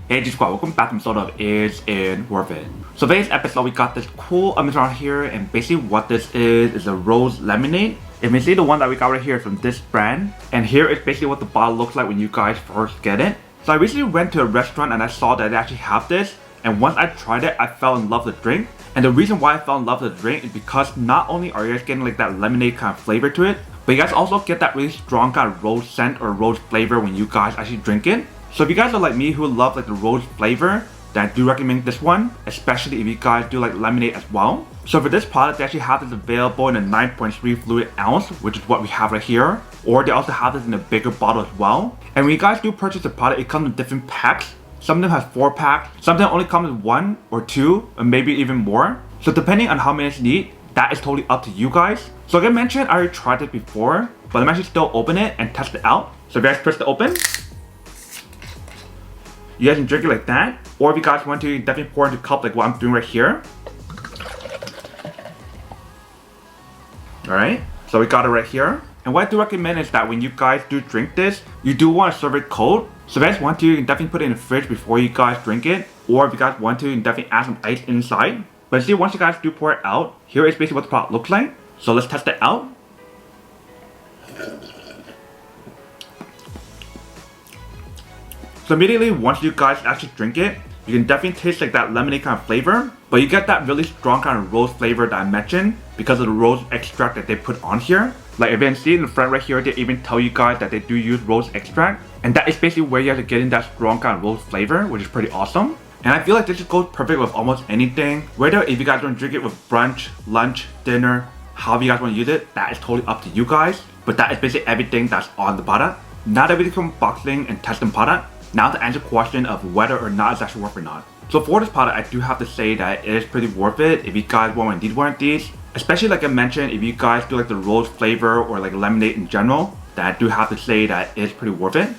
Hey G Squad, welcome back to episode of Is It Worth It? So today's episode we got this cool image right here, and basically what this is a rose lemonade. And basically the one that we got right here is from this brand, and here is basically what the bottle looks like when you guys first get it. So I recently went to a restaurant and I saw that they actually have this, and once I tried it I fell in love with the drink. And the reason why I fell in love with the drink is because not only are you guys getting like that lemonade kind of flavor to it, but you guys also get that really strong kind of rose scent or rose flavor when you guys actually drink it. So if you guys are like me who love like the rose flavor, then I do recommend this one, especially if you guys do like lemonade as well. So for this product, they actually have this available in a 9.3 fluid ounce, which is what we have right here. Or they also have this in a bigger bottle as well. And when you guys do purchase the product, it comes in different packs. Some of them has 4 packs, some of them only comes in 1 or 2, or maybe even more. So depending on how many you need, that is totally up to you guys. So like I mentioned, I already tried it before, but I'm actually still open it and test it out. So if you guys press the open, you guys can drink it like that, or if you guys want to, you can definitely pour into a cup like what I'm doing right here. Alright, so we got it right here. And what I do recommend is that when you guys do drink this, you do want to serve it cold. So if you guys want to, you can definitely put it in the fridge before you guys drink it. Or if you guys want to, you can definitely add some ice inside. But see, once you guys do pour it out, here is basically what the product looks like. So let's test it out. So immediately once you guys actually drink it, you can definitely taste like that lemonade kind of flavor, but you get that really strong kind of rose flavor that I mentioned because of the rose extract that they put on here. Like if you can see in the front right here, they even tell you guys that they do use rose extract, and that is basically where you guys are getting that strong kind of rose flavor, which is pretty awesome. And I feel like this just goes perfect with almost anything, whether if you guys want to drink it with brunch, lunch, dinner, however you guys want to use it, that is totally up to you guys. But that is basically everything that's on the product. Now that we come unboxing and testing product, now to answer the question of whether or not it's actually worth it or not. So for this product, I do have to say that it is pretty worth it if you guys want to need one of these. Especially like I mentioned, if you guys do like the rose flavor or like lemonade in general, then I do have to say that it is pretty worth it.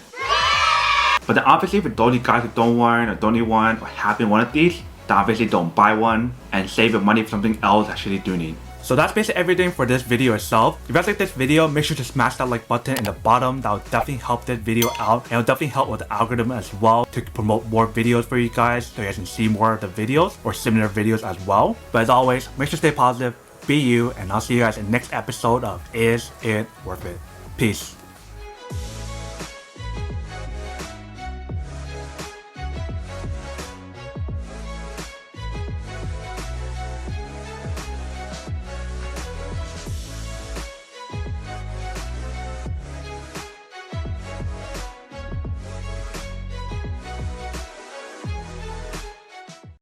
But then obviously for those of you guys who don't want or don't need one or haven't one of these, then obviously don't buy one and save your money for something else that you do need. So that's basically everything for this video itself. If you guys like this video, make sure to smash that like button in the bottom. That will definitely help this video out, and it will definitely help with the algorithm as well to promote more videos for you guys so you guys can see more of the videos or similar videos as well. But as always, make sure to stay positive, be you, and I'll see you guys in the next episode of Is It Worth It? Peace.